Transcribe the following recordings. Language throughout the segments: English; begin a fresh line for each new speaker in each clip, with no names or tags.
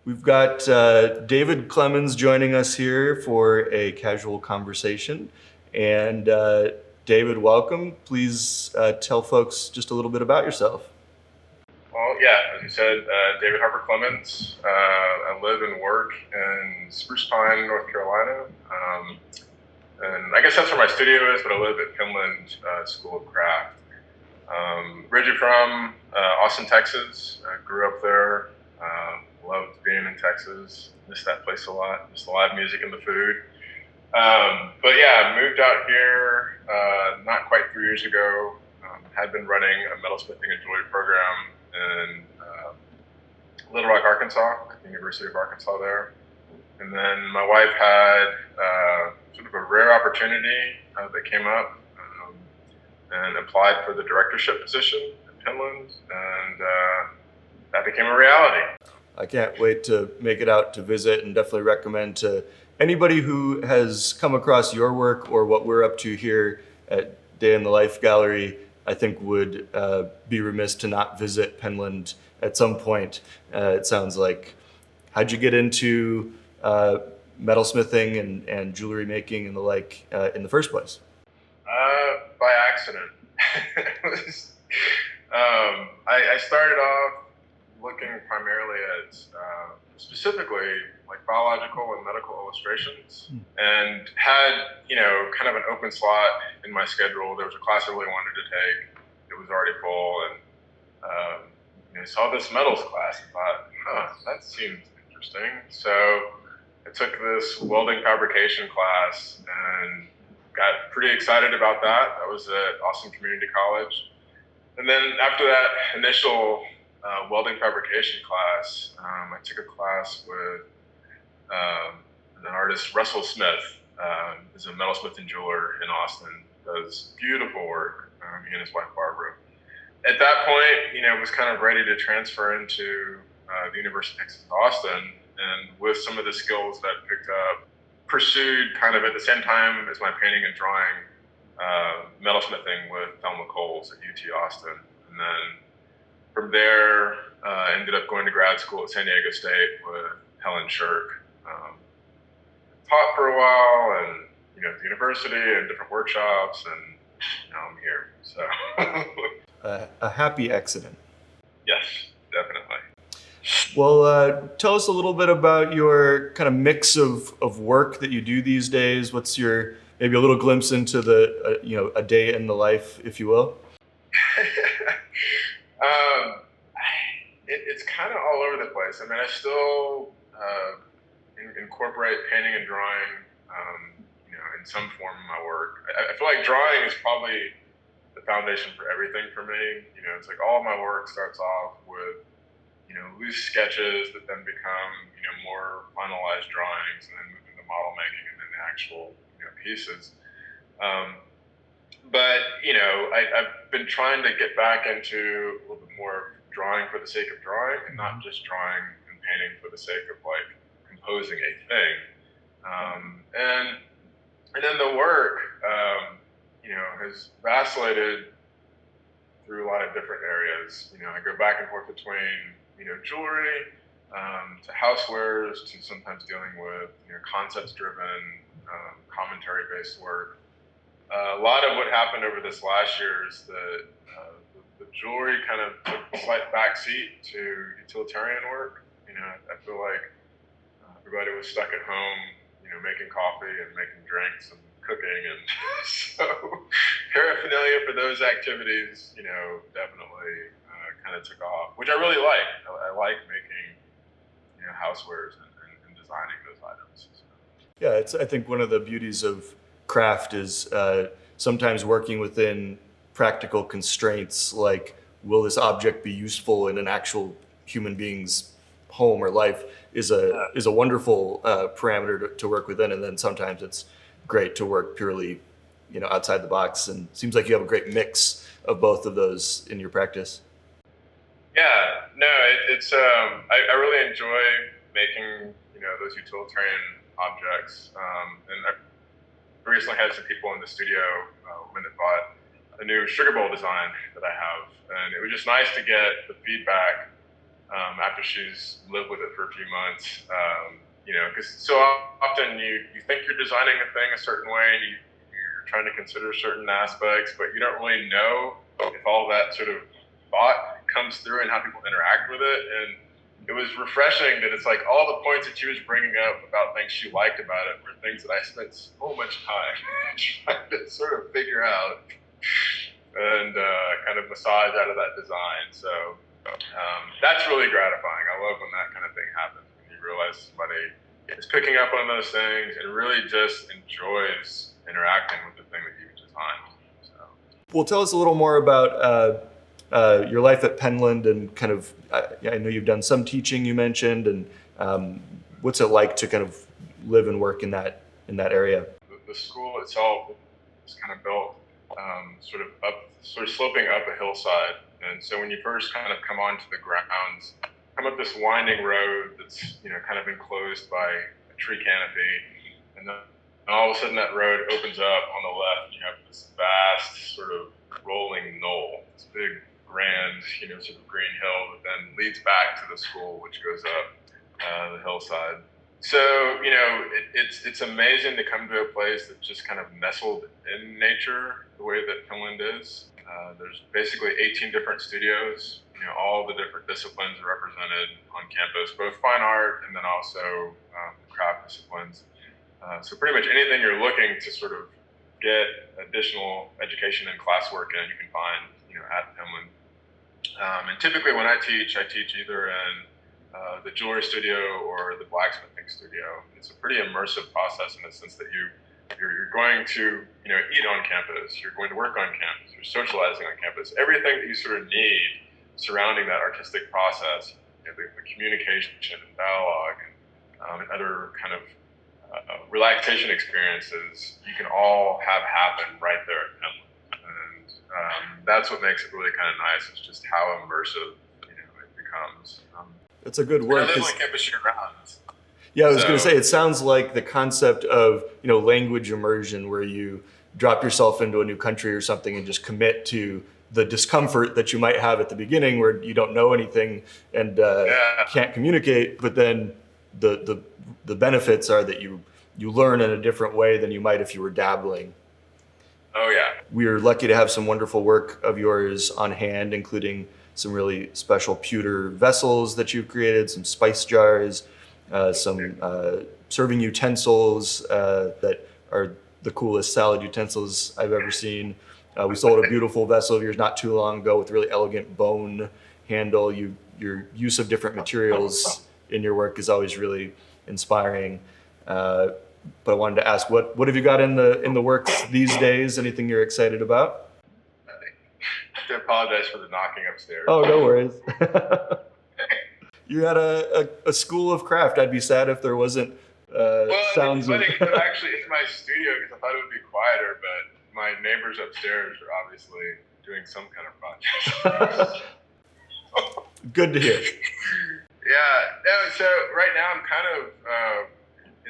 We've got David Clemons joining us here for a casual conversation. And David, welcome. Please tell folks just a little bit about yourself.
Well, yeah, as you said, David Harper Clemons. I live and work in Spruce Pine, North Carolina. And I guess that's where my studio is, but I live at Penland School of Craft. Originally from Austin, Texas. I grew up there. Loved being in Texas. Missed that place a lot. Just the live music and the food. But yeah, I moved out here not quite 3 years ago. Had been running a metalsmithing and jewelry program in Little Rock, Arkansas, at the University of Arkansas there. And then my wife had sort of a rare opportunity that came up and applied for the directorship position at Penland, and that became a reality.
I can't wait to make it out to visit, and definitely recommend to anybody who has come across your work or what we're up to here at Day in the Life Gallery, I think would be remiss to not visit Penland at some point. It sounds like, how'd you get into metalsmithing and jewelry making and the like in the first place?
By accident. It was, I started off looking primarily at specifically like biological and medical illustrations, and had kind of an open slot in my schedule. There was a class I really wanted to take. It was already full, and saw this metals class and thought, that seems interesting. So I took this welding fabrication class and got pretty excited about that. That was at Austin Community College. And then after that initial welding fabrication class, I took a class with an artist, Russell Smith, is a metalsmith and jeweler in Austin, does beautiful work, he and his wife, Barbara. At that point, was kind of ready to transfer into the University of Texas at Austin, and with some of the skills that I picked up, pursued kind of at the same time as my painting and drawing, metalsmithing with Thelma Coles at UT Austin. And then from there, ended up going to grad school at San Diego State with Helen Shirk. Taught for a while, and at the university and different workshops, and now I'm here. So
A happy accident.
yes, definitely.
Well, tell us a little bit about your kind of mix of work that you do these days. What's your, maybe a little glimpse into the, a day in the life, if you will?
It's kind of all over the place. I mean, I still incorporate painting and drawing, in some form in my work. I feel like drawing is probably the foundation for everything for me. It's like all of my work starts off with loose sketches that then become, more finalized drawings, and then move into model making, and then the actual, pieces. But, I've been trying to get back into a little bit more drawing for the sake of drawing, and not just drawing and painting for the sake of like composing a thing. And then the work, has vacillated through a lot of different areas. I go back and forth between jewelry, to housewares, to sometimes dealing with concepts-driven, commentary-based work. A lot of what happened over this last year is that the jewelry kind of took a slight backseat to utilitarian work. I feel like everybody was stuck at home, making coffee and making drinks and cooking, and so paraphernalia for those activities, definitely kind of took off, which I really like. I like making, housewares and designing those items. So.
Yeah, it's, I think one of the beauties of craft is sometimes working within practical constraints, like will this object be useful in an actual human being's home or life, is a wonderful parameter to work within. And then sometimes it's great to work purely, outside the box. And it seems like you have a great mix of both of those in your practice.
Yeah, no, I really enjoy making those utilitarian objects, and I recently had some people in the studio when it bought a new sugar bowl design that I have, and it was just nice to get the feedback after she's lived with it for a few months. Because so often you think you're designing a thing a certain way, and you're trying to consider certain aspects, but you don't really know if all that sort of thought comes through and how people interact with it. And it was refreshing that it's like all the points that she was bringing up about things she liked about it were things that I spent so much time trying to sort of figure out and kind of massage out of that design. So that's really gratifying. I love when that kind of thing happens, when you realize somebody is picking up on those things and really just enjoys interacting with the thing that you designed. So.
Well, tell us a little more about your life at Penland, and kind of, I know you've done some teaching, you mentioned, and what's it like to kind of live and work in that area?
The school itself is kind of built sort of sloping up a hillside. And so when you first kind of come onto the grounds, come up this winding road that's, kind of enclosed by a tree canopy. And then all of a sudden that road opens up on the left, and you have this vast sort of rolling knoll, this big, grand, sort of green hill that then leads back to the school, which goes up the hillside. So, it's amazing to come to a place that's just kind of nestled in nature the way that Penland is. There's basically 18 different studios. All the different disciplines are represented on campus, both fine art and then also craft disciplines. So pretty much anything you're looking to sort of get additional education and classwork in, you can find, at Penland. And typically when I teach either in the jewelry studio or the blacksmithing studio. It's a pretty immersive process in the sense that you're going to eat on campus, you're going to work on campus, you're socializing on campus. Everything that you sort of need surrounding that artistic process, the communication and dialogue and other kind of relaxation experiences, you can all have happen right there at Penland. And that's what makes it really kind of nice. It's just how immersive it becomes.
It's a good word.
I live on campus year round.
Yeah, I was going to say, it sounds like the concept of language immersion, where you drop yourself into a new country or something and just commit to the discomfort that you might have at the beginning, where you don't know anything and can't communicate. But then the benefits are that you learn in a different way than you might if you were dabbling.
Oh yeah.
We are lucky to have some wonderful work of yours on hand, including some really special pewter vessels that you've created, some spice jars, some serving utensils that are the coolest salad utensils I've ever seen. We sold a beautiful vessel of yours not too long ago with really elegant bone handle. Your use of different materials in your work is always really inspiring. But I wanted to ask, what have you got in the works these days? Anything you're excited about?
I have to apologize for the knocking upstairs.
Oh, no worries. You're at a school of craft. I'd be sad if there wasn't sounds
of... Well, actually, it's my studio because I thought it would be quieter, but my neighbors upstairs are obviously doing some kind of project.
Good to hear.
Yeah. So right now I'm kind of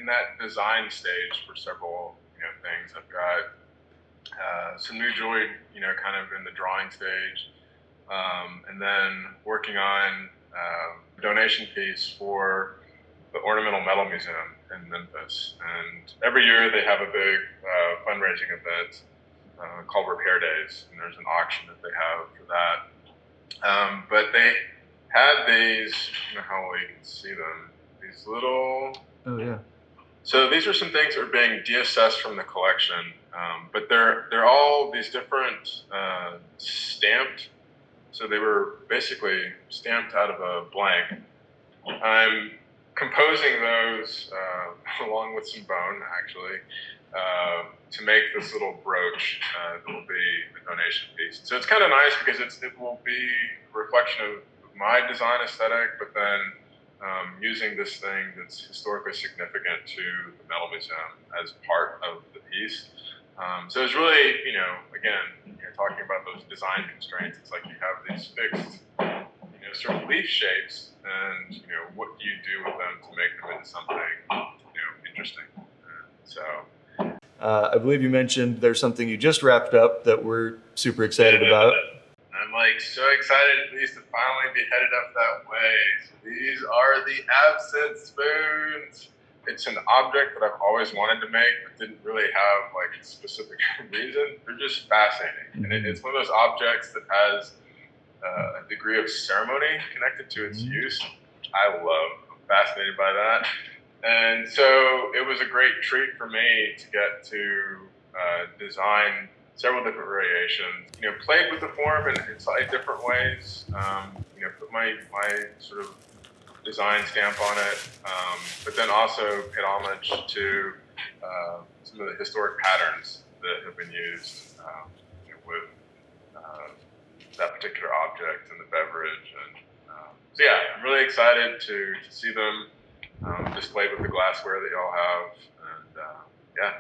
in that design stage for several things. I've got some new jewelry, kind of in the drawing stage, and then working on a donation piece for the Ornamental Metal Museum in Memphis. And every year they have a big fundraising event called Repair Days, and there's an auction that they have for that. But they had these, I don't know how well you can see them, these little...
Oh, yeah.
So these are some things that are being de-assessed from the collection, but they're all these different stamped. So they were basically stamped out of a blank. I'm composing those along with some bone, actually, to make this little brooch that will be a donation piece. So it's kind of nice because it will be a reflection of my design aesthetic, but then using this thing that's historically significant to the Metal Museum as part of the piece. So it's really, again, talking about those design constraints. It's like you have these fixed, sort of leaf shapes, and what do you do with them to make them into something, interesting?
I believe you mentioned there's something you just wrapped up that we're super excited about.
I'm so excited at least to finally be headed up that way. These are the absinthe spoons. It's an object that I've always wanted to make, but didn't really have like a specific reason. They're just fascinating. And it's one of those objects that has a degree of ceremony connected to its use, which I love. I'm fascinated by that. And so it was a great treat for me to get to design several different variations. Played with the form in slightly different ways. Put my sort of design stamp on it, but then also paid homage to some of the historic patterns that have been used with that particular object and the beverage. And so yeah, I'm really excited to see them displayed with the glassware that y'all have. And yeah.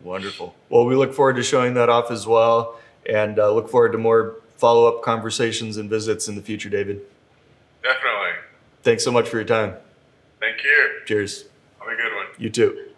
Wonderful. Well, we look forward to showing that off as well, and look forward to more follow-up conversations and visits in the future, David.
Definitely.
Thanks so much for your time.
Thank you.
Cheers.
Have a good one.
You too.